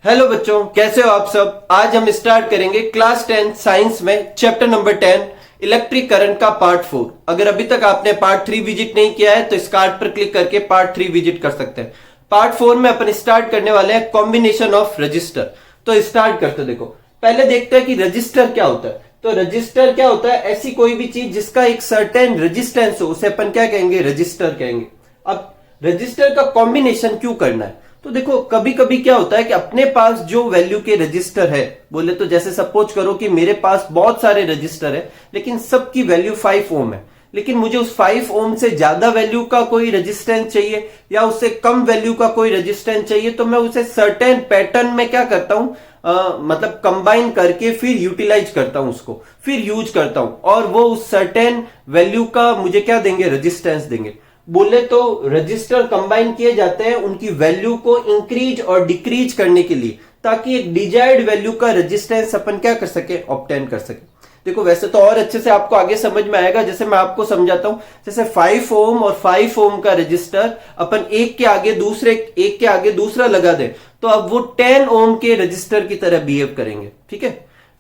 Hello बच्चों, कैसे हो आप सब। आज हम स्टार्ट करेंगे क्लास 10 साइंस में चैप्टर नंबर 10 इलेक्ट्रिक करंट का पार्ट 4। अगर अभी तक आपने पार्ट 3 विजिट नहीं किया है तो इस कार्ड पर क्लिक करके पार्ट 3 विजिट कर सकते हैं। पार्ट 4 में अपन स्टार्ट करने वाले हैं कॉम्बिनेशन ऑफ रजिस्टर। तो स्टार्ट करते देखो, पहले देखते हैं कि रजिस्टर क्या होता है। तो रजिस्टर क्या होता है, ऐसी कोई भी चीज जिसका एक सर्टेन रेजिस्टेंस हो उसे अपन क्या कहेंगे, रजिस्टर कहेंगे। अब रजिस्टर का कॉम्बिनेशन क्यों करना है, तो देखो कभी कभी क्या होता है कि अपने पास जो वैल्यू के रजिस्टर है, बोले तो जैसे सपोज करो कि मेरे पास बहुत सारे रजिस्टर है लेकिन सबकी वैल्यू 5 ओम है, लेकिन मुझे उस 5 ओम से ज्यादा वैल्यू का कोई रेजिस्टेंस चाहिए या उससे कम वैल्यू का कोई रेजिस्टेंस चाहिए, तो मैं उसे सर्टेन पैटर्न में क्या करता हूं, मतलब कंबाइन करके फिर यूटिलाइज करता हूं, उसको फिर यूज करता हूं और वो उस सर्टेन वैल्यू का मुझे क्या देंगे, रेजिस्टेंस देंगे। बोले तो रजिस्टर कंबाइन किए जाते हैं उनकी वैल्यू को इंक्रीज और डिक्रीज करने के लिए, ताकि एक डिजायर्ड वैल्यू का रेजिस्टेंस अपन क्या कर सके, ऑब्टेन कर सके। देखो वैसे तो और अच्छे से आपको आगे समझ में आएगा, जैसे मैं आपको समझाता हूं। जैसे 5 ओम और 5 ओम का रजिस्टर अपन एक के आगे दूसरा लगा दे तो अब वो 10 ओम के रजिस्टर की तरह बिहेव करेंगे, ठीक है।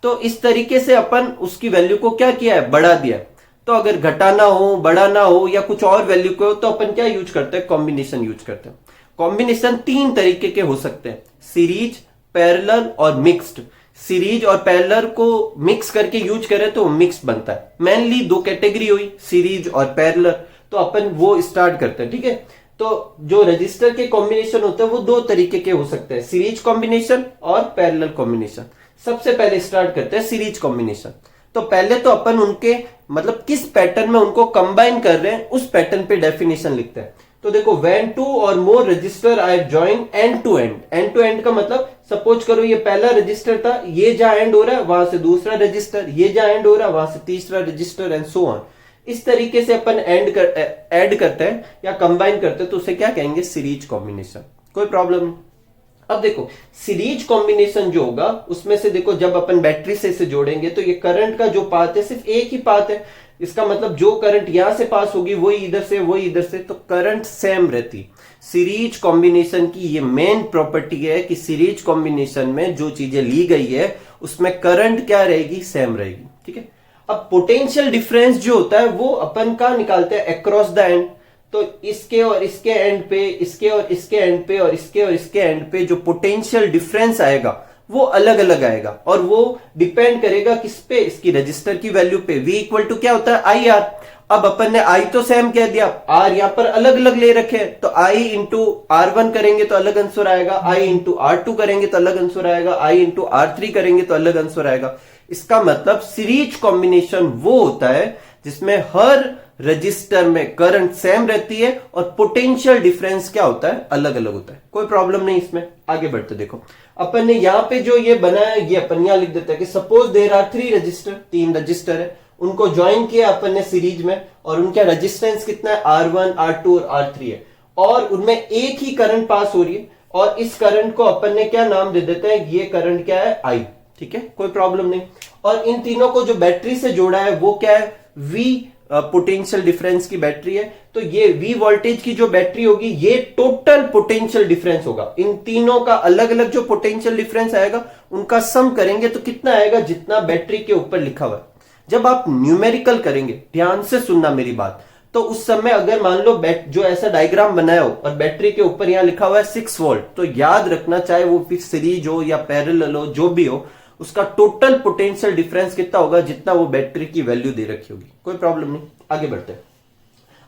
तो इस तरीके से अपन उसकी वैल्यू को क्या किया है, बढ़ा दिया है। तो अगर घटाना हो, बढ़ाना हो या कुछ और वैल्यू को, तो अपन क्या यूज करते हैं, कॉम्बिनेशन यूज करते हैं। कॉम्बिनेशन 3 तरीके के हो सकते हैं, सीरीज, पैरेलल और मिक्स्ड। सीरीज और पैरेलल को मिक्स करके यूज करें तो मिक्स बनता है। मेनली 2 कैटेगरी हुई, सीरीज और पैरेलल, तो अपन वो स्टार्ट करते हैं, ठीक है। तो जो रजिस्टर के कॉम्बिनेशन होते हैं वो 2 तरीके के हो सकते हैं, सीरीज कॉम्बिनेशन और पैरेलल कॉम्बिनेशन। सबसे पहले स्टार्ट करते हैं सीरीज कॉम्बिनेशन। तो पहले तो अपन उनके मतलब किस पैटर्न में उनको कंबाइन कर रहे हैं उस पैटर्न पे डेफिनेशन लिखते हैं। तो देखो, when 2 or more resistors are joined end to end. End to end का मतलब सपोज करो ये पहला रजिस्टर था, ये जहां एंड हो रहा है वहां से दूसरा रजिस्टर, ये जहां एंड हो रहा है वहां से तीसरा रजिस्टर एंड सो ऑन। इस तरीके से अपन ऐड करते हैं या कंबाइन करते हैं तो उसे क्या कहेंगे, सीरीज कॉम्बिनेशन। कोई प्रॉब्लम नहीं। अब देखो सीरीज कॉम्बिनेशन जो होगा उसमें से देखो, जब अपन बैटरी से इसे जोड़ेंगे तो ये करंट का जो पाथ है सिर्फ एक ही पाथ है। इसका मतलब जो करंट यहां से पास होगी वही इधर से, वही इधर से, तो करंट सेम रहती। सीरीज कॉम्बिनेशन की ये मेन प्रॉपर्टी है कि सीरीज कॉम्बिनेशन में जो चीजें ली गई है उसमें करंट क्या रहेगी, सेम रहेगी, ठीक है। अब पोटेंशियल डिफरेंस जो होता है वो अपन का निकालते हैं अक्रॉस द एंड। तो इसके और इसके एंड पे, इसके और इसके एंड पे और इसके और इसके एंड पे जो पोटेंशियल डिफरेंस आएगा वो अलग अलग आएगा और वो डिपेंड करेगा किस पे, इसकी रजिस्टर की वैल्यू पे। V इक्वल टू क्या होता है, आई आर। अब अपन ने I तो सेम कह दिया, R यहां पर अलग अलग ले रखे हैं, तो I इंटू R1 करेंगे तो अलग आंसर आएगा, I इंटू R2 करेंगे तो अलग आंसर आएगा, I इंटू R3 करेंगे तो अलग आंसर आएगा। इसका मतलब सीरीज कॉम्बिनेशन वो होता है जिसमें हर रजिस्टर में करंट सेम रहती है और पोटेंशियल डिफरेंस क्या होता है, अलग अलग होता है। कोई प्रॉब्लम नहीं इसमें। आगे बढ़ते देखो, अपन ने यहां पे जो ये बनाया ये अपन यहां लिख देते हैं कि suppose there are 3 register, 3 register है, उनको ज्वाइन किया अपन ने सीरीज में और उनका रेजिस्टेंस कितना है, R1, R2 और R3 है और उनमें एक ही करंट पास हो रही है और इस करंट को अपन ने क्या नाम दे देते हैं, ये करंट क्या है, I, ठीक है। कोई प्रॉब्लम नहीं। और इन तीनों को जो बैटरी से जोड़ा है वो क्या है, V पोटेंशियल डिफरेंस की बैटरी है। तो ये V वोल्टेज की जो बैटरी होगी ये टोटल पोटेंशियल डिफरेंस होगा। इन तीनों का अलग अलग जो पोटेंशियल डिफरेंस आएगा उनका सम करेंगे तो कितना आएगा, जितना बैटरी के ऊपर लिखा हुआ है। जब आप न्यूमेरिकल करेंगे, ध्यान से सुनना मेरी बात, तो उस समय अगर मान लो जो ऐसा डायग्राम बनाया हो और बैटरी के ऊपर यहां लिखा हुआ है 6 वोल्ट, तो याद रखना चाहे वो फिर सीरीज हो या पैरेलल हो, जो भी हो, उसका टोटल पोटेंशियल डिफरेंस कितना होगा, जितना वो बैटरी की वैल्यू दे रखी होगी। कोई प्रॉब्लम नहीं। आगे बढ़ते हैं।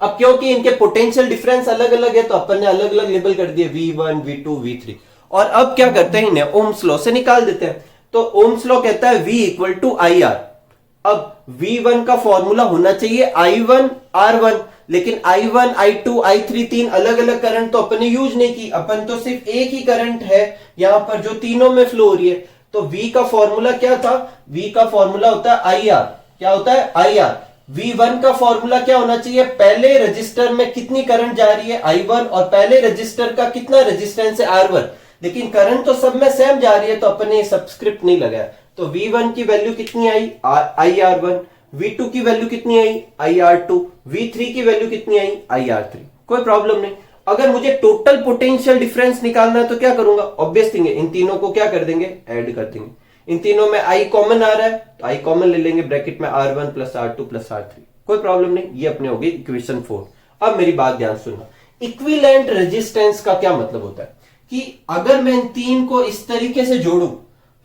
अब क्योंकि इनके पोटेंशियल डिफरेंस अलग अलग है तो अपन ने अलग अलग लेबल कर दिए, V1, V2, V3। और अब क्या करते हैं, इन्हें ओम्स लॉ से निकाल देते हैं। तो ओम्स लॉ कहता है V इक्वल टू IR। अब V1 का फॉर्मूला होना चाहिए I1 R1, लेकिन I1, I2, I3 तीन अलग अलग करंट तो अपन ने यूज नहीं की, अपन तो सिर्फ एक ही करंट है यहां पर जो तीनों में फ्लो हो रही है। तो V का फॉर्मूला क्या था, V का फॉर्मूला होता है IR। क्या होता है, IR। V1 का फॉर्मूला क्या होना चाहिए, पहले रजिस्टर में कितनी करंट जा रही है, I1, और पहले रजिस्टर का कितना रेजिस्टेंस है, R1, लेकिन करंट तो सब में सेम जा रही है तो अपन ने सब्सक्रिप्ट नहीं लगाया। तो V1 की वैल्यू कितनी आई, IR1। V2 की वैल्यू कितनी आई, IR2। V3 की वैल्यू कितनी आई, IR3। कोई प्रॉब्लम नहीं। अगर मुझे टोटल पोटेंशियल डिफरेंस निकालना है तो क्या करूंगा, ऑब्वियस थिंग है, इन तीनों को क्या कर देंगे, ऐड कर देंगे। इन तीनों में आई कॉमन आ रहा है तो आई कॉमन ले लेंगे, ब्रैकेट में R1 plus R2 plus R3, कोई प्रॉब्लम नहीं। ये अपने होगी इक्वेशन 4। अब मेरी बात ध्यान सुनना, इक्विवेलेंट रेजिस्टेंस का क्या मतलब होता है कि अगर मैं इन तीन को इस तरीके से जोड़ूं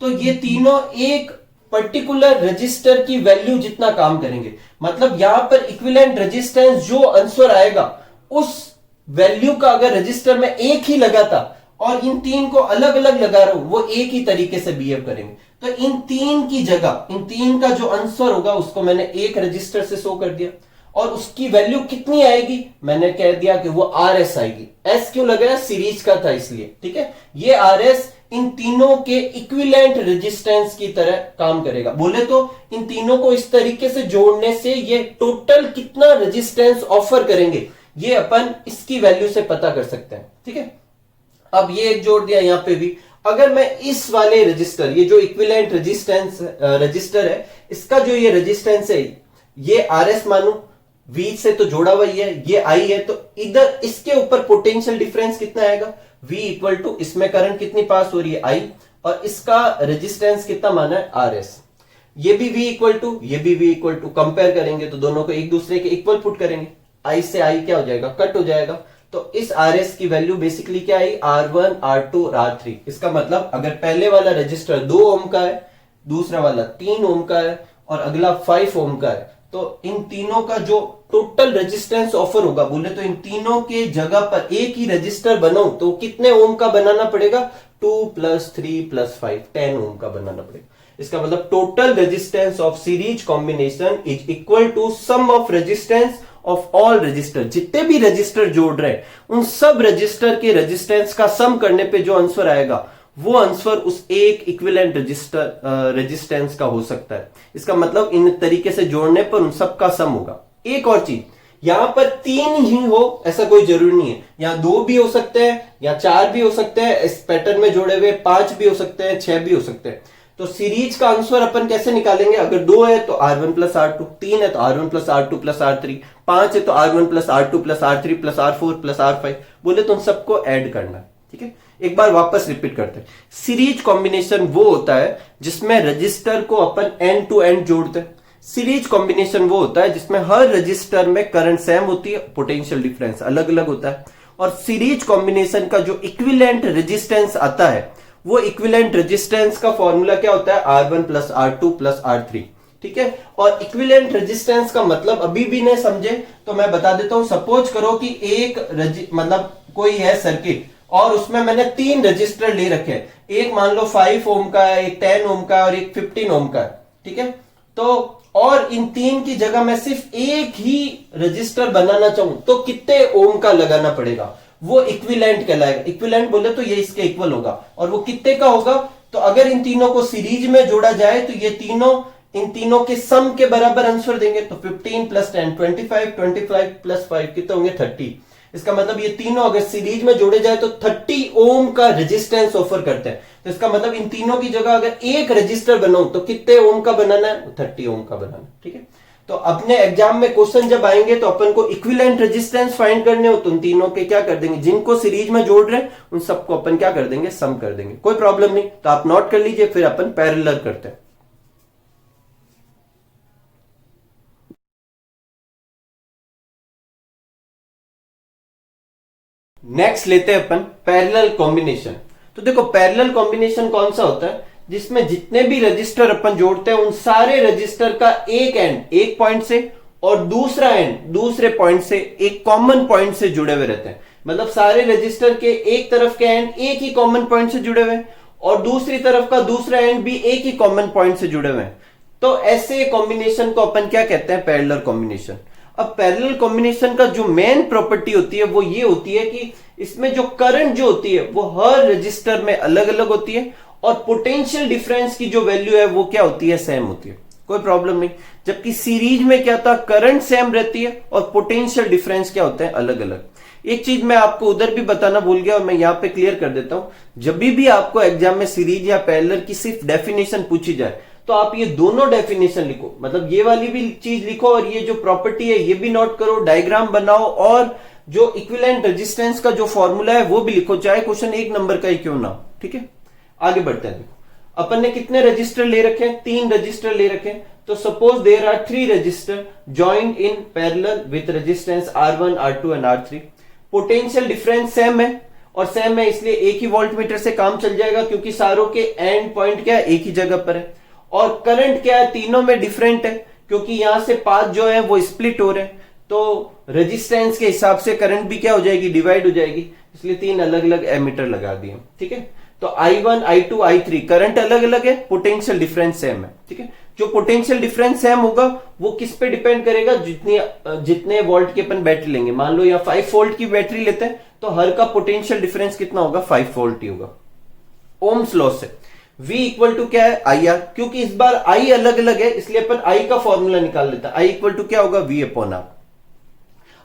तो ये तीनों एक पर्टिकुलर रजिस्टर की वैल्यू जितना काम करेंगे। मतलब यहां पर इक्विवेलेंट रेजिस्टेंस जो आंसर आएगा उस वैल्यू का अगर रजिस्टर में एक ही लगा था और इन तीन को अलग अलग लगा रहा हूं, वो एक ही तरीके से बिहेव करेंगे। तो इन तीन की जगह इन तीन का जो आंसर होगा उसको मैंने एक रजिस्टर से शो कर दिया और उसकी वैल्यू कितनी आएगी, मैंने कह दिया कि वो RS आएगी। S क्यों लगाया, सीरीज का था इसलिए, ठीक है। ये RS इन तीनों के इक्विवेलेंट रेजिस्टेंस की तरह काम करेगा। बोले तो इन तीनों को इस तरीके से जोड़ने से ये टोटल कितना रेजिस्टेंस ऑफर करेंगे ये अपन इसकी वैल्यू से पता कर सकते हैं, ठीक है। अब ये एक जोड़ दिया यहां पे भी। अगर मैं इस वाले रजिस्टर, ये जो इक्विवेलेंट रेजिस्टेंस रजिस्टर है, इसका जो ये रेजिस्टेंस है ये RS मानू, V से तो जोड़ा हुआ ही है, ये I है, तो इधर इसके ऊपर पोटेंशियल डिफरेंस कितना आएगा, V इक्वल टू इसमें करंट कितनी पास हो रही है I, और इसका रेजिस्टेंस कितना माना है RS। ये भी V इक्वल टू, ये भी V इक्वल टू, कंपेयर करेंगे तो दोनों को एक दूसरे के इक्वल पुट करेंगे, I से I क्या हो जाएगा, कट हो जाएगा। तो इस RS की वैल्यू बेसिकली क्या आई, R1 R2 R3। इसका मतलब अगर पहले वाला रजिस्टर 2 ओम का है, दूसरा वाला 3 ओम का है और अगला 5 ओम का है, तो इन तीनों का जो टोटल रेजिस्टेंस ऑफर होगा, बोले तो इन तीनों के जगह पर एक ही रजिस्टर बनाऊं तो कितने ओम का बनाना पड़ेगा, 2 + 3 + 5 10 ओम का बनाना पड़ेगा। इसका मतलब total resistance of series combination is equal to sum of resistance of all register. जितने भी रजिस्टर जोड़ रहे हैं उन सब रजिस्टर के रेजिस्टेंस का सम करने पे जो आंसर आएगा वो आंसर उस एक इक्विवेलेंट रेजिस्टेंस का हो सकता है। इसका मतलब इन तरीके से जोड़ने पर उन सब का सम होगा। एक और चीज, यहां पर 3 ही हो ऐसा कोई जरूरी नहीं है, यहां 2 भी हो सकते हैं या 4 भी हो सकते हैं, इस पैटर्न में जोड़े हुए 5 भी हो सकते हैं, 6 भी हो सकते हैं। तो सीरीज का आंसर अपन कैसे निकालेंगे, अगर 2 है तो R1 + R2, 3 है तो R1 + R2 + R3, 5 है तो R1 + R2 + R3 + R4 + R5, बोले तो उन सबको ऐड करना है, ठीक है। एक बार वापस रिपीट करते हैं, सीरीज कॉम्बिनेशन वो होता है जिसमें रजिस्टर को अपन एंड टू एंड जोड़ते हैं। सीरीज कॉम्बिनेशन वो होता है जिसमें हर रजिस्टर में करंट सेम होती है, पोटेंशियल डिफरेंस अलग अलग होता है। और सीरीज कॉम्बिनेशन का जो इक्विवेलेंट रेजिस्टेंस आता है वो इक्विवेलेंट रेजिस्टेंस का फॉर्मूला क्या होता है, R1 + R2 + R3, ठीक है। और इक्विवेलेंट रेजिस्टेंस का मतलब अभी भी नहीं समझे तो मैं बता देता हूं। सपोज करो कि एक मतलब कोई है सर्किट और उसमें मैंने 3 रजिस्टर ले रखे हैं, एक मान लो 5 ओम का है, एक 10 ओम का है और एक 15 ओम का है, ठीक है। तो और इन 3 की जगह मैं सिर्फ एक ही रजिस्टर बनाना चाहूं तो कितने ओम का लगाना पड़ेगा, वो इक्विवेलेंट कहलाएगा। इक्विवेलेंट बोले तो ये इसके इक्वल होगा और वो कितने का होगा, तो अगर इन तीनों को सीरीज में जोड़ा जाए तो ये तीनों इन तीनों के सम के बराबर आंसर देंगे। तो 15 + 10 25, 25 + 5 कितने होंगे, 30। इसका मतलब ये तीनों अगर सीरीज में जोड़े जाए तो 30 ओम का रेजिस्टेंस ऑफर करते हैं। तो इसका मतलब इन तीनों की जगह अगर एक रजिस्टर बनाऊं तो कितने ओम का बनाना है, 30 ओम का बनाना है, ठीक है। तो अपने एग्जाम में क्वेश्चन जब आएंगे तो अपन को इक्विवेलेंट रेजिस्टेंस फाइंड करने हो तो उन तीनों के क्या कर देंगे, जिनको सीरीज में जोड़ रहे हैं उन सबको अपन क्या कर देंगे, सम कर देंगे, कोई प्रॉब्लम नहीं। तो आप नोट कर लीजिए, फिर अपन पैरेलल करते हैं। नेक्स्ट लेते हैं अपन पैरेलल कॉम्बिनेशन। तो देखो पैरेलल कॉम्बिनेशन कौन सा होता है, जिसमें जितने भी रजिस्टर अपन जोड़ते हैं उन सारे रजिस्टर का एक एंड एक पॉइंट से और दूसरा एंड दूसरे पॉइंट से एक कॉमन पॉइंट से जुड़े हुए रहते हैं। मतलब सारे रजिस्टर के एक तरफ के एंड एक ही कॉमन पॉइंट से जुड़े हुए हैं और दूसरी तरफ का दूसरा एंड भी एक ही कॉमन पॉइंट से जुड़े हुए हैं। तो ऐसे कॉम्बिनेशन को अपन क्या कहते हैं, पैरेलल कॉम्बिनेशन। अब पैरेलल कॉम्बिनेशन का जो मेन प्रॉपर्टी होती है वो ये होती है कि इसमें जो करंट जो होती है वो हर रजिस्टर में अलग अलग होती है और पोटेंशियल डिफरेंस की जो वैल्यू है वो क्या होती है, सेम होती है, कोई प्रॉब्लम नहीं। जबकि सीरीज में क्या था, करंट सेम रहती है और पोटेंशियल डिफरेंस क्या होते हैं, अलग अलग। एक चीज मैं आपको उधर भी बताना भूल गया और मैं यहां पे क्लियर कर देता हूं, जब भी आपको एग्जाम में सीरीज या पैरेलल की सिर्फ डेफिनेशन पूछी जाए तो आप ये दोनों डेफिनेशन लिखो, मतलब ये वाली भी चीज लिखो और ये जो प्रॉपर्टी है ये भी नोट करो, डायग्राम बनाओ और जो इक्विवेलेंट रेजिस्टेंस का जो फॉर्मूला है वो भी लिखो, चाहे क्वेश्चन 1 नंबर का ही क्यों ना हो। ठीक है, आगे बढ़ते हैं। देखो अपन ने कितने रजिस्टर ले रखे हैं, 3 रजिस्टर ले रखे हैं। तो suppose there are 3 register joined in parallel with resistance R1, R2 and R3। Potential difference same है, और सेम है इसलिए एक ही वोल्टमीटर से काम चल जाएगा, क्योंकि सारों के एंड पॉइंट क्या है, एक ही जगह पर है। और करंट क्या है, तीनों में डिफरेंट है, क्योंकि यहां से पाथ जो है वो स्प्लिट हो रहे हैं, तो रेजिस्टेंस के हिसाब से करंट भी क्या हो जाएगी, डिवाइड हो जाएगी, इसलिए 3 अलग अलग एमीटर लगा दिए। ठीक है, तो I1, I2, I3 करंट अलग अलग है, पोटेंशियल डिफरेंस सेम है। ठीक है, जो पोटेंशियल डिफरेंस सेम होगा वो किस पे डिपेंड करेगा, जितने वोल्ट की अपन बैटरी लेंगे। मान लो यहाँ 5 वोल्ट की बैटरी लेते हैं तो हर का पोटेंशियल डिफरेंस कितना होगा, 5 वोल्ट ही होगा। ओम्स लॉ से V इक्वल टू क्या है, IR, क्योंकि इस बार I अलग अलग है इसलिए अपन I का फॉर्मूला निकाल लेते हैं। I इक्वल टू क्या होगा, V अपॉन R।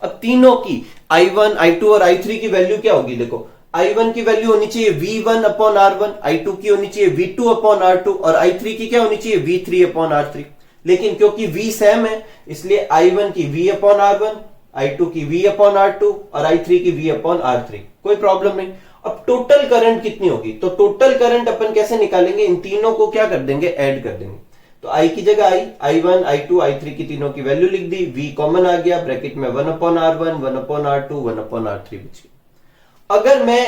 अब तीनों की I1, I2 और I3 की वैल्यू क्या होगी, देखो I1 की वैल्यू होनी चाहिए V1 अपॉन R1, I2 की होनी चाहिए V2 अपॉन R2 और I3 की क्या होनी चाहिए, V3 अपॉन R3। लेकिन क्योंकि V सेम है इसलिए I1 की V अपॉन R1, I2 की V अपॉन R2 और I3 की V अपॉन R3, कोई प्रॉब्लम नहीं। अब टोटल करंट कितनी होगी, तो टोटल करंट अपन कैसे निकालेंगे, इन तीनों को क्या कर देंगे, ऐड कर देंगे। तो I की जगह I1, I2, I3 की तीनों की वैल्यू लिख दी, V कॉमन आ गया, ब्रैकेट में 1 upon R1, 1 upon R2, 1 upon R3 बच गया। अगर मैं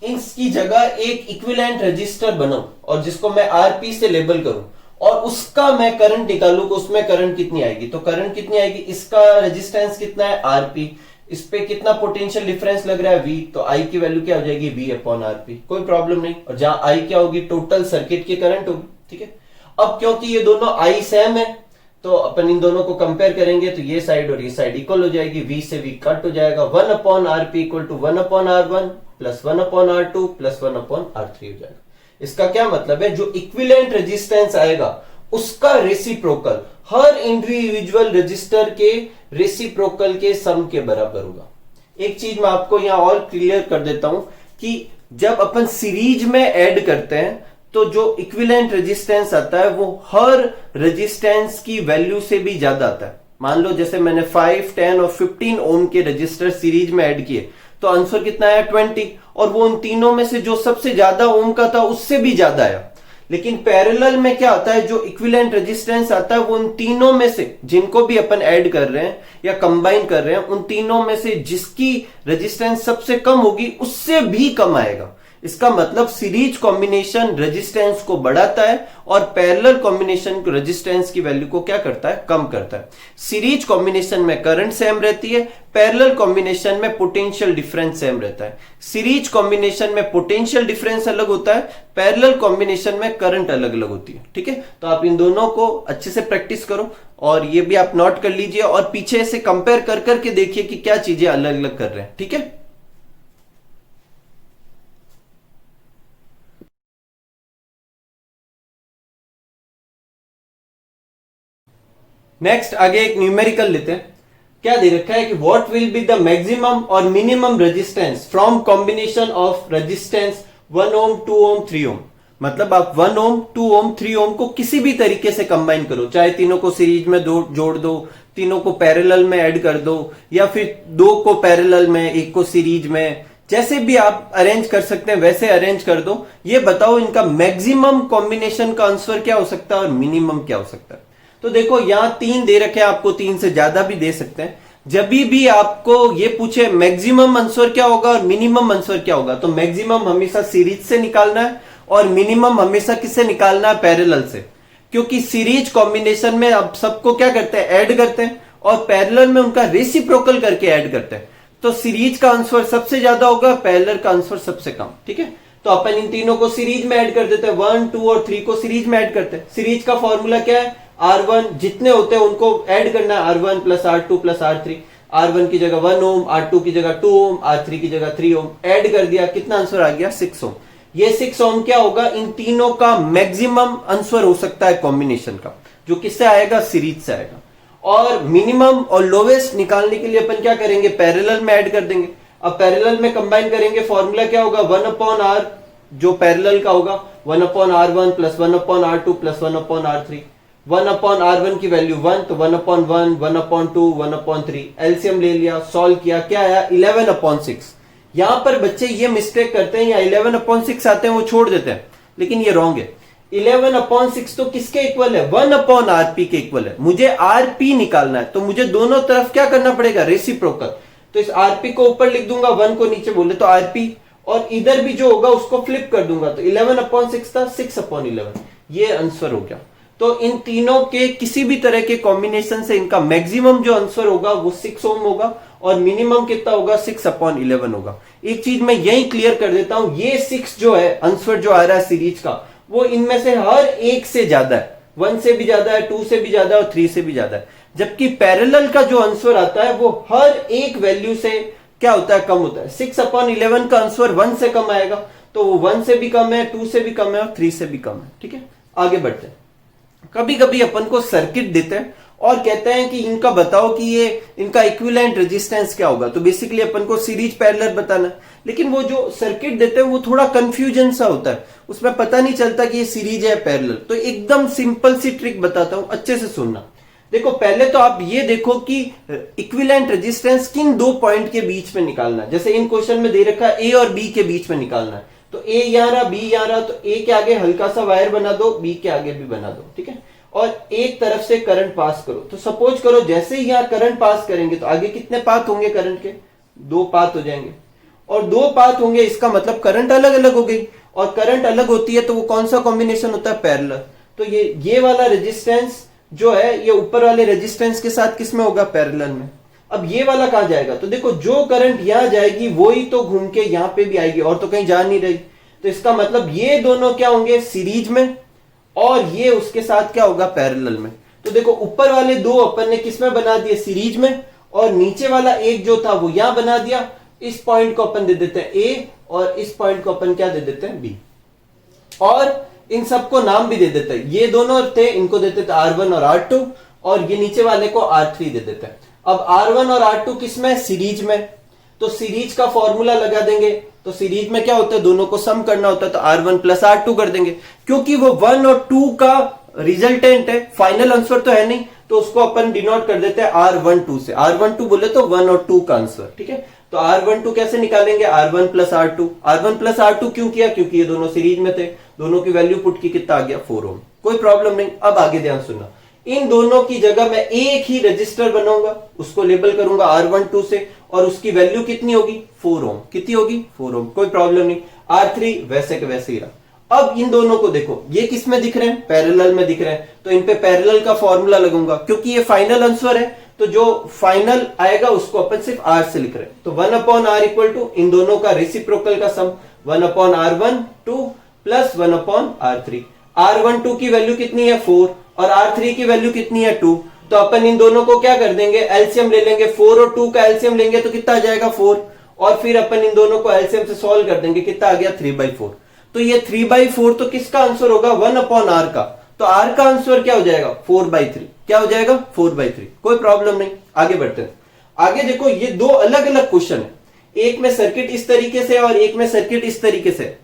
इसकी जगह एक इक्विवेलेंट रजिस्टर बनाऊं और जिसको मैं RP से लेबल करूं और उसका मैं करंट निकालूं तो उसमें करंट कितनी आएगी, तो करंट कितनी आएगी, इसका रेजिस्टेंस कितना है RP, इस पे कितना पोटेंशियल डिफरेंस लग रहा है V, तो I की वैल्यू क्या हो जाएगी, V अपॉन RP, कोई प्रॉब्लम नहीं। और जहां I क्या होगी, टोटल सर्किट की करंट होगी। ठीक है, अब क्योंकि ये दोनों I सेम है तो अपन इन दोनों को कंपेयर करेंगे तो ये साइड और ये साइड इक्वल हो जाएगी, V से V कट हो जाएगा, 1 upon RP equal to 1 upon R1 plus 1 upon R2 plus 1 upon R3 हो जाएगा। इसका क्या मतलब है, जो इक्विवेलेंट रेजिस्टेंस आएगा उसका रेसिप्रोकल हर इंडिविजुअल रजिस्टर के रेसिप्रोकल के सम के बराबर होगा। एक चीज मैं आपको यहां और क्लियर कर देता हूं कि जब अपन सीरीज में ऐड करते हैं तो जो इक्विवेलेंट रेजिस्टेंस आता है वो हर रेजिस्टेंस की वैल्यू से भी ज्यादा आता है। मान लो जैसे मैंने 5, 10 और 15 ओम के रजिस्टर सीरीज में ऐड किए तो आंसर कितना आया, 20, और वो उन तीनों में से जो सबसे ज्यादा ओम का था उससे भी ज्यादा आया। लेकिन पैरेलल में क्या आता है, जो इक्विवेलेंट रेजिस्टेंस आता है वो उन तीनों में से जिनको भी अपन ऐड कर रहे हैं या कंबाइन कर रहे हैं उन तीनों में से जिसकी रेजिस्टेंस सबसे कम होगी उससे भी कम आएगा। इसका मतलब सीरीज कॉम्बिनेशन रेजिस्टेंस को बढ़ाता है और पैरेलल कॉम्बिनेशन रेजिस्टेंस की वैल्यू को क्या करता है, कम करता है। सीरीज कॉम्बिनेशन में करंट सेम रहती है, पैरेलल कॉम्बिनेशन में पोटेंशियल डिफरेंस सेम रहता है। सीरीज कॉम्बिनेशन में पोटेंशियल डिफरेंस अलग होता है, पैरेलल कॉम्बिनेशन में करंट अलग अलग होती है। ठीक है, तो आप इन दोनों को अच्छे से प्रैक्टिस करो और ये भी आप नोट कर लीजिए और पीछे से कंपेयर कर करके देखिए कि क्या चीजें अलग अलग कर रहे हैं। ठीक है, नेक्स्ट आगे एक न्यूमेरिकल लेते हैं। क्या दे रखा है कि what will be the maximum or minimum resistance from combination of resistance 1 ohm, 2 ohm, 3 ohm. मतलब आप 1 ओम, 2 ओम, 3 ओम को किसी भी तरीके से कंबाइन करो, चाहे तीनों को सीरीज में जोड़ दो, तीनों को पैरेलल में ऐड कर दो, या फिर 2 को पैरेलल में, 1 को सीरीज में, जैसे भी आप अरेंज कर सकते हैं वैसे अरेंज कर दो। ये बताओ इनका मैक्सिमम कॉम्बिनेशन का आंसर क्या हो सकता है और मिनिमम क्या हो सकता है। तो देखो यहां 3 दे रखे हैं, आपको 3 से ज्यादा भी दे सकते हैं। जब भी आपको ये पूछे मैक्सिमम आंसर क्या होगा और मिनिमम आंसर क्या होगा, तो मैक्सिमम हमेशा सीरीज से निकालना है और मिनिमम हमेशा किससे निकालना है, पैरेलल से। क्योंकि सीरीज कॉम्बिनेशन में आप सबको क्या करते हैं, ऐड करते हैं, और पैरेलल में उनका रेसिप्रोकल करके ऐड करते हैं। तो सीरीज का आंसर सबसे ज्यादा होगा, पैरेलल का आंसर सबसे कम। ठीक है, तो अपन इन तीनों को सीरीज में ऐड कर देते हैं, 1, 2 और 3 को सीरीज में ऐड करते हैं। सीरीज का फॉर्मूला क्या है, R1 जितने होते हैं उनको ऐड करना है, R1 plus R2 plus R3। R1 की जगह 1 ओम, R2 की जगह 2 ओम, R3 की जगह 3 ओम, ऐड कर दिया, कितना आंसर आ गया, 6 ओम। ये 6 ओम क्या होगा, इन तीनों का मैक्सिमम आंसर हो सकता है कॉम्बिनेशन का, जो किससे आएगा, सीरीज से आएगा। और मिनिमम और लोवेस्ट निकालने के लिए अपन क्या करेंगे, पैरेलल में ऐड कर देंगे। अब पैरेलल में कंबाइन करेंगे, फॉर्मूला क्या होगा, 1 अपॉन R जो पैरेलल का होगा, 1 upon R1 plus 1 upon R2 plus 1 upon R3। 1/R1 की वैल्यू 1, तो 1/1, 1/2, 1/3, एलसीएम ले लिया, सॉल्व किया, क्या आया 11/6। यहां पर बच्चे ये मिस्टेक करते हैं, या 11/6 आते हैं वो छोड़ देते हैं, लेकिन ये रॉन्ग है। 11/6 तो किसके इक्वल है, 1/RP के इक्वल है। मुझे आरपी निकालना है, तो मुझे दोनों तरफ क्या करना पड़ेगा, रेसिप्रोकल। तो इस आरपी को ऊपर लिख दूंगा, 1 को नीचे बोले तो आरपी, और इधर भी जो होगा उसको फ्लिप कर दूंगा, तो 11/6 था 6/11, ये आंसर हो गया। तो इन तीनों के किसी भी तरह के कॉम्बिनेशन से इनका मैक्सिमम जो आंसर होगा वो 6 ओम होगा, और मिनिमम कितना होगा, 6/11 होगा। एक चीज मैं यही क्लियर कर देता हूं, ये 6 जो है आंसर जो आ रहा है सीरीज का, वो इनमें से हर एक से ज्यादा है, 1 से भी ज्यादा है, 2 से भी ज्यादा है, और 3 से भी ज्यादा है। जबकि पैरेलल का जो आंसर आता है वो हर एक वैल्यू से क्या होता है, कम होता है। 6/11 का आंसर 1 से कम आएगा, तो वो 1 से भी कम है, 2 से भी कम है, और 3 से भी कम है। ठीक है, आगे बढ़ते हैं। कभी कभी अपन को सर्किट देते हैं और कहते हैं कि इनका बताओ कि ये इनका इक्विवेलेंट रेजिस्टेंस क्या होगा, तो बेसिकली अपन को सीरीज पैरेलल बताना है। लेकिन वो जो सर्किट देते हैं वो थोड़ा कंफ्यूजन सा होता है, उसमें पता नहीं चलता कि ये सीरीज है पैरेलल। तो एकदम सिंपल सी ट्रिक बताता हूं, अच्छे से सुनना। देखो, पहले तो आप ये देखो कि इक्विवेलेंट रेजिस्टेंस किन दो पॉइंट के बीच में निकालना है। जैसे इन क्वेश्चन में दे रखा है ए और बी के बीच में निकालना है, तो ए यहां रहा, बी यहां रहा, तो ए के आगे हल्का सा वायर बना दो, बी के आगे भी बना दो। ठीक है, और एक तरफ से करंट पास करो। तो सपोज करो जैसे ही यहां करंट पास करेंगे तो आगे कितने पाथ होंगे करंट के, 2 पाथ हो जाएंगे, और 2 पाथ होंगे, इसका मतलब करंट अलग अलग हो गई। और करंट अलग होती है तो वो कौन सा कॉम्बिनेशन होता है, पैरेलल। तो ये वाला रेजिस्टेंस जो है ये ऊपर वाले रेजिस्टेंस के साथ किस में होगा, पैरेलल में। अब ये वाला कहां जाएगा, तो देखो जो करंट यहां जाएगी वो ही तो घूम के यहां पे भी आएगी, और तो कहीं जा नहीं रही। तो इसका मतलब ये दोनों क्या होंगे, सीरीज में, और ये उसके साथ क्या होगा, पैरेलल में। तो देखो ऊपर वाले दो अपन ने किस में बना दिए, सीरीज में, और नीचे वाला एक जो था वो यहां बना दिया। इस पॉइंट को अपन दे देते हैं ए, और इस पॉइंट को अपन क्या दे देते हैं, बी, और इन सबको नाम भी दे देते हैं। ये दोनों थे, इनको देते थे R1 और R2, और ये नीचे वाले को R3 दे देते हैं। अब R1 और R2 किस में, सीरीज में, तो सीरीज का फॉर्मूला लगा देंगे। तो सीरीज में क्या होता है, दोनों को सम करना होता है, तो R1 + R2 कर देंगे। क्योंकि वो 1 और 2 का रिजल्टेंट है, फाइनल आंसर तो है नहीं, तो उसको अपन डिनोट कर देते हैं R12 से। R12 बोले तो 1 और 2 का आंसर। ठीक है, तो R12 कैसे निकालेंगे, R1 + R2। R1 + R2 क्यों किया, क्योंकि ये दोनों सीरीज में थे, दोनों की वैल्यू पुट की, कितना आ गया, 4 ओम। कोई प्रॉब्लम नहीं। अब आगे ध्यान सुनना, इन दोनों की जगह मैं एक ही रजिस्टर बनाऊंगा, उसको लेबल करूंगा R12 से, और उसकी वैल्यू कितनी होगी, 4 ओम। कितनी होगी, 4 ओम। कोई प्रॉब्लम नहीं। R3 वैसे के वैसे ही रहा। अब इन दोनों को देखो, ये किस में दिख रहे हैं, पैरेलल में दिख रहे हैं, तो इन पे पैरेलल का फॉर्मूला लगूंगा। क्योंकि ये फाइनल आंसर है, तो जो फाइनल आएगा उसको अपन सिर्फ R से लिख रहे हैं। तो 1/R इक्वल टू इन दोनों का रेसिप्रोकल का सम, 1/R12 प्लस 1/R3। R12 की वैल्यू कितनी है, 4, और R3 की वैल्यू कितनी है, 2। तो अपन इन दोनों को क्या कर देंगे, एलसीएम ले लेंगे। 4 और 2 का एलसीएम लेंगे तो कितना आ जाएगा, 4, और फिर अपन इन दोनों को एलसीएम से सॉल्व कर देंगे, कितना आ गया, 3/4। तो ये 3/4 तो किसका आंसर होगा, 1/R का। तो R का आंसर क्या हो जाएगा, 4/3। क्या हो जाएगा, 4/3। कोई प्रॉब्लम नहीं। आगे बढ़ते हैं। आगे देखो, ये दो अलग अलग क्वेश्चन है, एक में सर्किट इस तरीके से और एक में सर्किट इस तरीके से,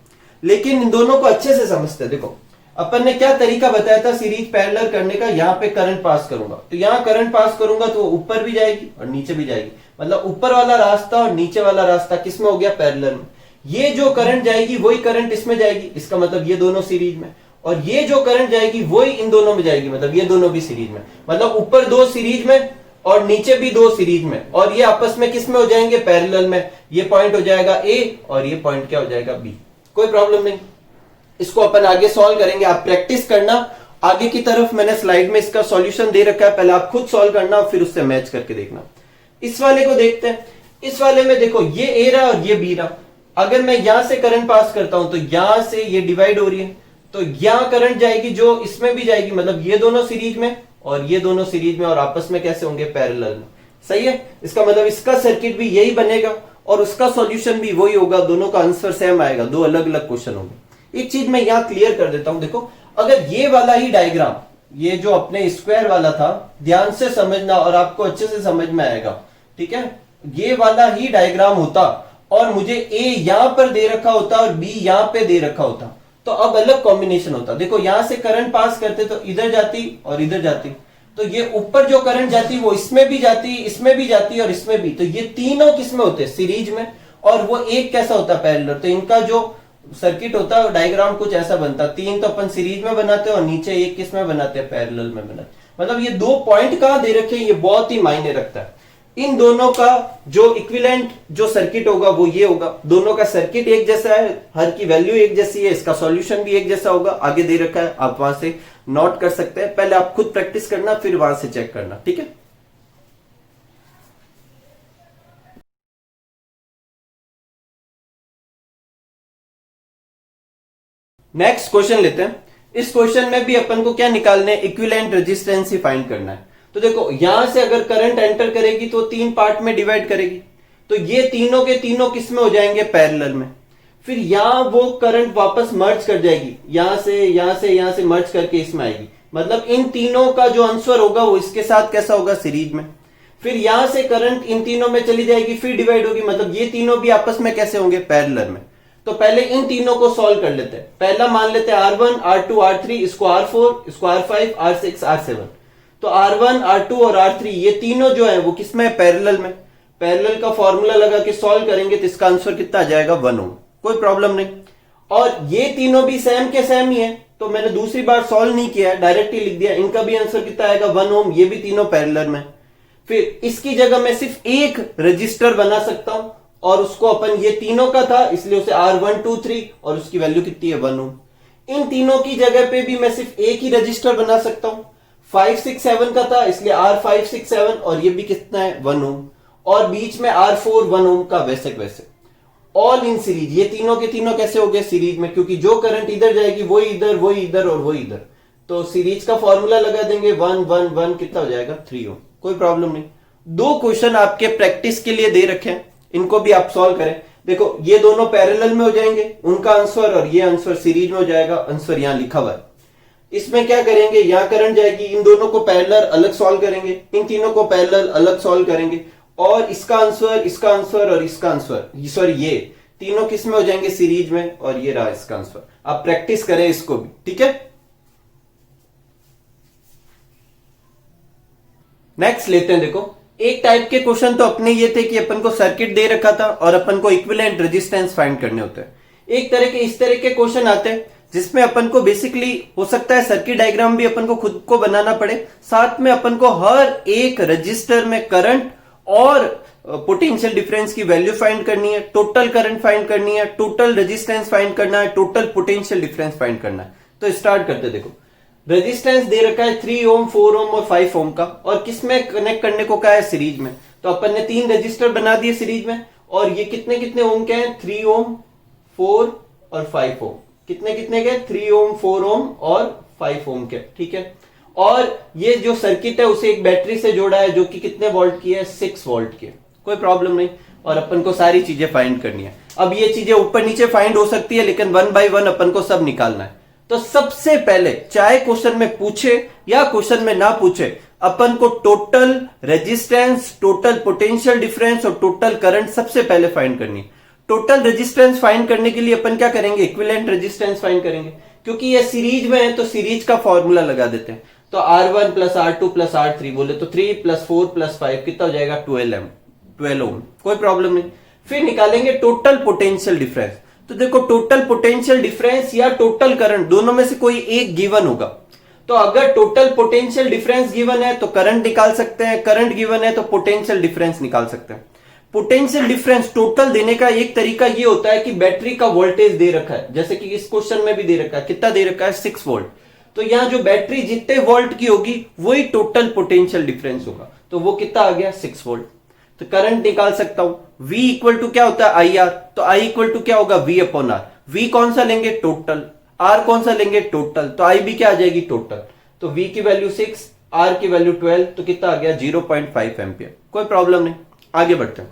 लेकिन इन दोनों को अच्छे से समझते हैं। देखो अपन ने क्या तरीका बताया था सीरीज पैरेलल करने का, यहां पे करंट पास करूंगा, तो यहां करंट पास करूंगा तो वो ऊपर भी जाएगी और नीचे भी जाएगी। मतलब ऊपर वाला रास्ता और नीचे वाला रास्ता किसमें हो गया, पैरेलल में। ये जो करंट जाएगी वही करंट इसमें जाएगी, इसका मतलब ये दोनों सीरीज में, और ये जो करंट जाएगी वही इन दोनों में जाएगी, मतलब ये दोनों भी सीरीज में। मतलब ऊपर 2 सीरीज में और नीचे भी 2 सीरीज में, और ये आपस में किस में हो जाएंगे, पैरेलल में। ये पॉइंट हो जाएगा ए और ये पॉइंट क्या हो जाएगा, बी। कोई प्रॉब्लम नहीं। इसको अपन आगे सॉल्व करेंगे, आप प्रैक्टिस करना। आगे की तरफ मैंने स्लाइड में इसका सॉल्यूशन दे रखा है, पहले आप खुद सॉल्व करना फिर उससे मैच करके देखना। इस वाले को देखते हैं। इस वाले में देखो, ये ए रहा और ये बी रहा। अगर मैं यहां से करंट पास करता हूं तो यहां से ये डिवाइड हो रही है, तो यहां करंट जाएगी जो इसमें भी जाएगी, मतलब ये दोनों सीरीज में और ये दोनों सीरीज में, और आपस में कैसे होंगे, पैरेलल में। सही है, इसका मतलब इसका सर्किट भी यही बनेगा और उसका सॉल्यूशन भी वही होगा, दोनों का आंसर सेम आएगा, 2 अलग अलग क्वेश्चन होंगे। एक चीज मैं यहां क्लियर कर देता हूं, देखो अगर ये वाला ही डायग्राम, ये जो अपने स्क्वायर वाला था, ध्यान से समझना और आपको अच्छे से समझ में आएगा। ठीक है, ये वाला ही डायग्राम होता और मुझे ए यहां पर दे रखा होता और बी यहां पे दे रखा होता, तो अब अलग कॉम्बिनेशन होता। देखो यहां से करंट पास करते तो इधर जाती और इधर जाती, तो ये ऊपर जो करंट जाती वो इसमें भी जाती, इसमें भी जाती और इसमें भी, तो ये तीनों किसमें होते? सीरीज में। और वो एक कैसा होता? पैरेलल। तो इनका जो सर्किट होता है डायग्राम कुछ ऐसा बनता, तीन तो अपन सीरीज में बनाते हैं और नीचे एक किस में बनाते हैं? पैरेलल में बनाते। मतलब ये दो पॉइंट कहां दे रखे हैं, ये बहुत ही मायने रखता है। इन दोनों का जो इक्विवेलेंट जो सर्किट होगा वो ये होगा। दोनों का सर्किट एक जैसा है, हर की वैल्यू एक जैसी है, इसका सॉल्यूशन भी एक जैसा होगा। आगे दे रखा है, आप वहां से नोट कर सकते हैं। पहले आप खुद प्रैक्टिस करना, फिर वहां से चेक करना, ठीक है। नेक्स्ट क्वेश्चन लेते हैं। इस क्वेश्चन में भी अपन को क्या निकालना है? इक्विवेलेंट रेजिस्टेंस ही फाइंड करना है। तो देखो यहां से अगर करंट एंटर करेगी तो तीन पार्ट में डिवाइड करेगी, तो ये तीनों के तीनों किस में हो जाएंगे? पैरेलल में। फिर यहां वो करंट वापस मर्ज कर जाएगी, यहां से यहां से यहां से मर्ज करके इसमें आएगी। मतलब इन तीनों का जो आंसर होगा वो इसके साथ कैसा होगा? सीरीज में। फिर यहां से करंट इन तीनों में चली जाएगी, फिर डिवाइड होगी, मतलब ये तीनों भी आपस में कैसे होंगे? पैरेलल में। तो पहले इन तीनों को सॉल्व कर लेते हैं। पहला मान लेते हैं R1, R2, R3, इसको R4, इसको R5, R6, R7। तो R1, R2 और R3 ये तीनों जो है वो किसमें है? पैरेलल में। पैरेलल का फॉर्मूला लगा के सॉल्व करेंगे तो इसका आंसर कितना आ जाएगा? 1 ओम। कोई प्रॉब्लम नहीं। और ये तीनों भी सेम के सेम ही है, तो मैंने दूसरी बार सॉल्व नहीं किया, डायरेक्ट ही लिख दिया। इनका भी आंसर कितना आएगा? 1 ओम। ये भी तीनों पैरेलल में। फिर इसकी जगह मैं सिर्फ एक रजिस्टर बना सकता हूं, और उसको अपन, ये तीनों का था इसलिए उसे R1, 2, 3 और उसकी वैल्यू कितनी है? 1 ओम। इन तीनों की जगह पे भी मैं सिर्फ एक ही रजिस्टर बना सकता हूं। 5, 6, 7 का था इसलिए R5, 6, 7 और ये भी कितना है? 1 ओम। और बीच में R4 1 ओम का, वैसे वैसे ऑल इन सीरीज। ये तीनों के तीनों कैसे हो गए? सीरीज में, क्योंकि जो करंट इधर जाएगी वो इधर, वो इधर और वो इधर। तो सीरीज का फॉर्मूला लगा देंगे 1, 1, 1 कितना हो जाएगा? 3 ओम। कोई प्रॉब्लम नहीं। दो क्वेश्चन आपके प्रैक्टिस के लिए दे रखे हैं, इनको भी आप सॉल्व करें। देखो ये दोनों पैरेलल में हो जाएंगे, उनका आंसर और ये आंसर सीरीज में हो जाएगा। आंसर यहां लिखा हुआ है। इसमें क्या करेंगे? यहां करंट जाएगी, इन दोनों को पैरेलल अलग सॉल्व करेंगे, इन तीनों को पैरेलल अलग सॉल्व करेंगे, और इसका आंसर, इसका आंसर और इसका आंसर, सॉरी ये तीनों किस में हो जाएंगे? सीरीज में। और ये रहा इसका आंसर। आप प्रैक्टिस करें इसको भी, ठीक है। नेक्स्ट लेते हैं। देखो एक टाइप के क्वेश्चन तो अपने ये थे कि अपन को सर्किट दे रखा था और अपन को इक्विवेलेंट रेजिस्टेंस फाइंड करने होते हैं। एक तरह के इस तरह के क्वेश्चन आते हैं जिसमें अपन को बेसिकली हो सकता है सर्किट डायग्राम भी अपन को खुद को बनाना पड़े, साथ में अपन को हर एक रजिस्टर में करंट और पोटेंशियल डिफरेंस की वैल्यू फाइंड करनी है, टोटल करंट फाइंड करनी है, टोटल रेजिस्टेंस फाइंड करना है, टोटल पोटेंशियल डिफरेंस फाइंड करना है। तो स्टार्ट करते। देखो रेजिस्टेंस दे रखा है 3 ओम, 4 ओम और 5 ओम का, और किसमें कनेक्ट करने को कहा है? सीरीज में। तो अपन ने तीन रजिस्टर बना दिए सीरीज में, और ये कितने कितने ओम के हैं? 3 ओम, 4 और 5 ओम। कितने कितने के? 3 ओम, 4 ओम और 5 ओम के, ठीक है। और ये जो सर्किट है उसे एक बैटरी से जोड़ा है जो कि कितने वोल्ट की है? 6 वोल्ट की। कोई प्रॉब्लम नहीं। और अपन को सारी चीजें फाइंड करनी है। अब ये चीजें ऊपर नीचे फाइंड हो सकती है, लेकिन 1 बाय 1 अपन को सब निकालना है। तो सबसे पहले, चाहे क्वेश्चन में पूछे या क्वेश्चन में ना पूछे, अपन को total resistance, total potential difference और टोटल करंट सबसे पहले फाइंड करनी है। टोटल रेजिस्टेंस फाइंड करने के लिए अपन क्या करेंगे? इक्विवेलेंट रेजिस्टेंस फाइंड करेंगे। क्योंकि ये सीरीज में है तो सीरीज का फॉर्मूला लगा देते हैं। तो R1 plus R2 plus R3 बोले तो 3 प्लस 4 प्लस 5 कितना हो जाएगा? 12 ओम। कोई प्रॉब्लम नहीं। फिर निकालेंगे टोटल पोटेंशियल डिफरेंस। तो देखो टोटल पोटेंशियल डिफरेंस या टोटल करंट, दोनों में से कोई एक गिवन होगा। तो अगर टोटल पोटेंशियल डिफरेंस गिवन है तो करंट निकाल सकते हैं, करंट गिवन है तो पोटेंशियल डिफरेंस निकाल सकते हैं। पोटेंशियल डिफरेंस टोटल देने का एक तरीका ये होता है कि बैटरी का वोल्टेज दे रखा है, जैसे कि इस क्वेश्चन में भी दे रखा है। कितना दे रखा है? 6 वोल्ट। तो यहां जो बैटरी जितने वोल्ट की होगी वही टोटल पोटेंशियल डिफरेंस होगा। तो वो कितना आ गया? 6 वोल्ट। तो करंट निकाल सकता हूं। V इक्वल टू क्या होता है? IR। तो I इक्वल टू क्या होगा? V upon R। V कौन सा लेंगे? टोटल। R कौन सा लेंगे? टोटल। तो I भी क्या आ जाएगी? टोटल। तो V की वैल्यू 6, R की वैल्यू 12, तो कितना आ गया? 0.5 एम्पियर। कोई प्रॉब्लम नहीं। आगे बढ़ते हैं।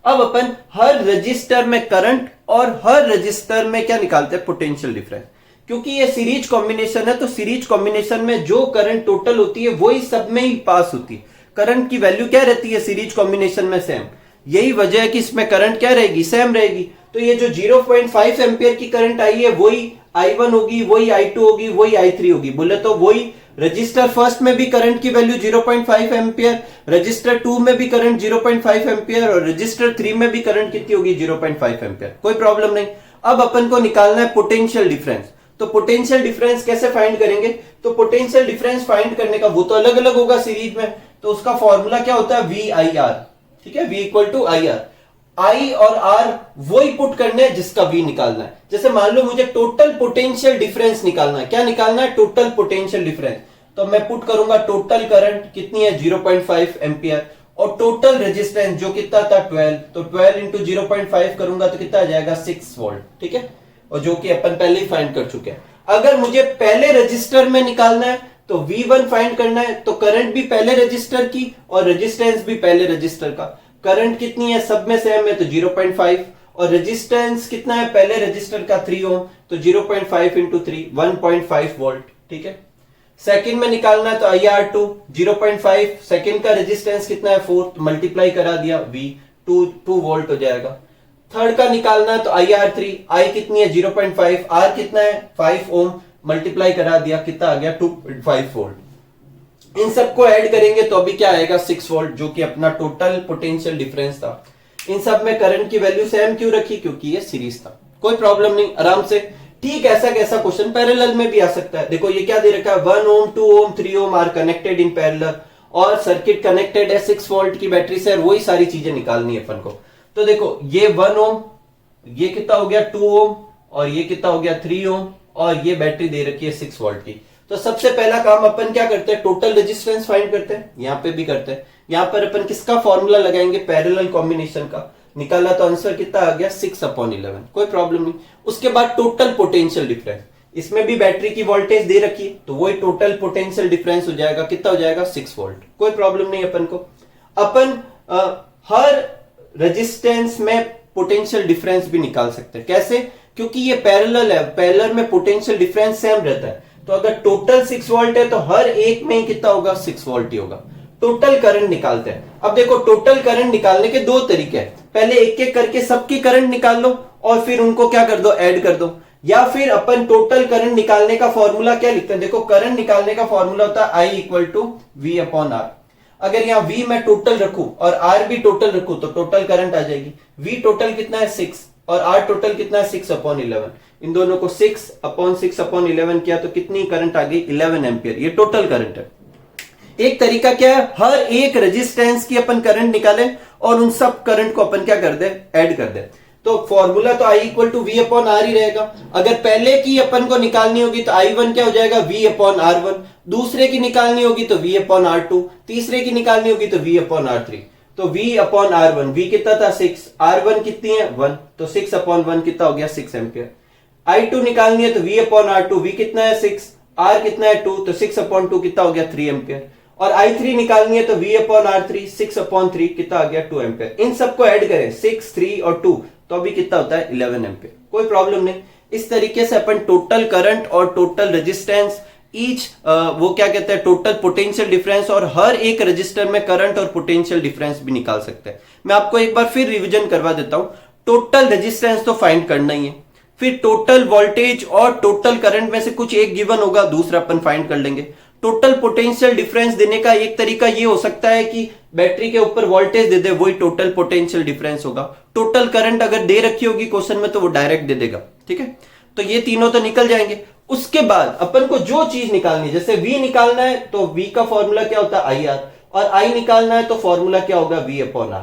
अब अपन हर रजिस्टर में करंट और हर रजिस्टर में क्या निकालते हैं? Potential difference. क्योंकि ये सीरीज कॉम्बिनेशन है तो सीरीज कॉम्बिनेशन में जो करंट टोटल होती है वही सब में ही पास होती है। करंट की वैल्यू क्या रहती है सीरीज कॉम्बिनेशन में? सेम। यही वजह है कि इसमें करंट क्या रहेगी, सेम रहेगी। तो ये जो 0.5 एम्पियर की करंट आई है वही I1 होगी, वही I2 होगी, वही I3 होगी। बोले तो वही रजिस्टर फर्स्ट में भी करंट की वैल्यू 0.5 एम्पियर, रजिस्टर 2 में भी करंट 0.5 एम्पियर और रजिस्टर 3 में भी करंट कितनी होगी, 0.5 एम्पियर। कोई प्रॉब्लम नहीं। अब अपन को निकालना है पोटेंशियल डिफरेंस। तो पोटेंशियल डिफरेंस कैसे फाइंड करेंगे, तो पोटेंशियल डिफरेंस फाइंड करने का वो तो अलग अलग होगा सीरीज में, तो उसका फॉर्मूला क्या होता है, VIR। ठीक है, V equal to IR। I और R वही पुट करने हैं जिसका V निकालना है। जैसे मान लो मुझे टोटल पोटेंशियल डिफरेंस निकालना है। क्या निकालना है, टोटल पोटेंशियल डिफरेंस। तो मैं पुट करूंगा टोटल करंट कितनी है, 0.5 एम्पियर, और टोटल रेजिस्टेंस जो कितना था 12, तो 12 इंटू 0.5 करूंगा तो कितना आ जाएगा, 6 वोल्ट। ठीक है, और जो कि अपन पहले ही फाइंड कर चुके हैं। अगर मुझे पहले रजिस्टर में निकालना है तो V1 फाइंड करना है, तो करंट भी पहले रजिस्टर की और रेजिस्टेंस भी पहले रजिस्टर का। करंट कितनी है, सब में सेम है तो 0.5, और रेजिस्टेंस कितना है पहले रजिस्टर का 3 ओम, तो 0.5 इंटू 3 1.5 वोल्ट। ठीक है, सेकंड में निकालना है तो IR2 0.5, सेकंड का रेजिस्टेंस कितना है 4, तो मल्टीप्लाई करा दिया V 2 वोल्ट हो जाएगा। थर्ड का निकालना है तो IR3, I कितनी है 0.5, R कितना है 5 ओम, मल्टीप्लाई करा दिया, कितना आ गया 2.5 वोल्ट। इन सबको ऐड करेंगे तो अभी क्या आएगा 6 वोल्ट, जो कि अपना टोटल पोटेंशियल डिफरेंस था। इन सब में करंट की वैल्यू सेम क्यों रखी, क्योंकि ये सीरीज था। कोई प्रॉब्लम नहीं, आराम से। ठीक, ऐसा कैसा क्वेश्चन पैरेलल में भी आ सकता है। देखो ये क्या दे रखा है, 1 ohm 2 ohm 3 Om are connected in parallel और सर्किट कनेक्टेड है 6 वोल्ट की बैटरी से, वही सारी चीजें निकालनी है अपन को। तो देखो ये 1 ओम, ये कितना हो गया 2 ओम, और ये कितना हो गया 3 ओम, और ये बैटरी दे रखी है 6 वोल्ट की। तो सबसे पहला काम अपन क्या करते हैं, टोटल रेजिस्टेंस फाइंड करते हैं। यहां पे भी करते हैं। यहां पर अपन किसका फॉर्मूला लगाएंगे, पैरेलल कॉम्बिनेशन का। निकाला तो आंसर कितना आ गया 6/11। कोई प्रॉब्लम नहीं। उसके बाद टोटल पोटेंशियल डिफरेंस, इसमें भी बैटरी की वोल्टेज दे रखी है तो वही टोटल पोटेंशियल डिफरेंस हो जाएगा, कितना हो जाएगा 6 वोल्ट। कोई प्रॉब्लम नहीं अपन को। अपन हर रेजिस्टेंस में पोटेंशियल डिफरेंस भी निकाल सकते हैं। कैसे, क्योंकि ये पैरेलल है, पैरेलल में पोटेंशियल डिफरेंस सेम रहता है। तो अगर टोटल 6 वोल्ट है तो हर एक में कितना होगा, 6 वोल्ट ही होगा। टोटल करंट निकालते हैं। अब देखो टोटल करंट निकालने के दो तरीके हैं, पहले एक एक करके सबकी करंट निकाल लो और फिर उनको क्या कर दो, ऐड कर दो, या फिर अपन टोटल करंट निकालने का फॉर्मूला क्या लिखते हैं। देखो करंट निकालने का फॉर्मूला होता है I इक्वल टू V/R। अगर यहाँ V मैं टोटल रखूं और R भी टोटल रखूं तो टोटल करंट आ जाएगी। V टोटल कितना है 6 और R टोटल कितना है 6/11। इन दोनों को 6/6/11 किया तो कितनी करंट आ गई, 11 एम्पियर। ये टोटल करंट है। एक तरीका क्या है, हर एक रेजिस्टेंस की अपन करंट निकालें और उन सब करंट को अपन क्या कर दे, ऐड कर दे। तो फॉर्मूला तो I इक्वल टू V/R ही रहेगा। अगर पहले की अपन को निकालनी होगी तो I1 क्या हो जाएगा, V/R1। दूसरे की निकालनी होगी तो V/R2। तीसरे की निकालनी होगी तो V/R3। तो V/R1, V कितना था 6, R1 कितनी है 1, तो 6/1 कितना हो गया 6 एम्पियर। I2 निकालनी है तो V/R2, V कितना है 6, R कितना है 2, तो 6/2 कितना हो गया 3 एम्पियर। और I3 निकालनी है तो V/R3, 6/3 कितना आ गया 2 एम्पियर। इन सबको ऐड करें 6, 3 और 2 तो अभी कितना होता है 11 एम्पियर। कोई प्रॉब्लम नहीं। इस तरीके से अपन टोटल करंट और टोटल रेजिस्टेंस ईच वो क्या कहते हैं, टोटल पोटेंशियल डिफरेंस और हर एक रजिस्टर में करंट और पोटेंशियल डिफरेंस भी निकाल सकते हैं। मैं आपको एक बार फिर रिवीजन करवा देता हूं। टोटल रेजिस्टेंस तो फाइंड करना ही है, फिर टोटल वोल्टेज और टोटल करंट में से कुछ एक गिवन होगा, दूसरा अपन फाइंड कर लेंगे। टोटल पोटेंशियल डिफरेंस देने का एक तरीका ये हो सकता है कि बैटरी के ऊपर वोल्टेज दे दे, वही टोटल पोटेंशियल डिफरेंस होगा। टोटल करंट अगर दे रखी होगी क्वेश्चन में तो वो डायरेक्ट दे देगा। ठीक है, तो ये तीनों तो निकल जाएंगे। उसके बाद अपन को जो चीज निकालनी है, जैसे V निकालना है तो V का फॉर्मूला क्या होता है IR, और I निकालना है तो फॉर्मूला क्या होगा V/R।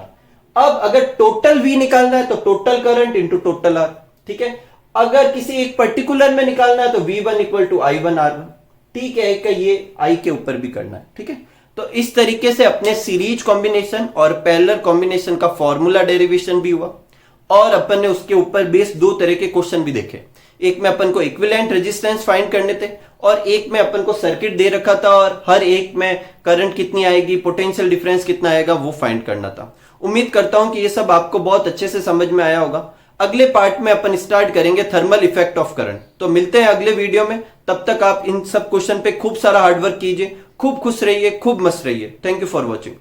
अब अगर टोटल V निकालना है तो total current into total R। ठीक है, अगर किसी एक पर्टिकुलर में निकालना है तो V1 इक्वल टू I1/R1। ठीक है, एक ये I के ऊपर भी करना है। ठीक है, तो इस तरीके से अपने सीरीज कॉम्बिनेशन और पैरेलल कॉम्बिनेशन का फॉर्मूला डेरिवेशन भी हुआ, और अपन ने उसके ऊपर बेस्ड दो तरह के क्वेश्चन भी देखे। एक में अपन को इक्विवेलेंट रेजिस्टेंस फाइंड करने थे, और एक में अपन को सर्किट दे रखा था और हर एक में करंट कितनी आएगी, पोटेंशियल डिफरेंस कितना आएगा, वो फाइंड करना था। उम्मीद करता हूं कि ये सब आपको बहुत अच्छे से समझ में आया होगा। अगले पार्ट में अपन स्टार्ट करेंगे थर्मल इफेक्ट ऑफ करंट। तो मिलते हैं अगले वीडियो में, तब तक आप इन सब क्वेश्चन पे खूब सारा हार्डवर्क कीजिए, खूब खुश रहिए, खूब मस्त रहिए। Thank you for watching.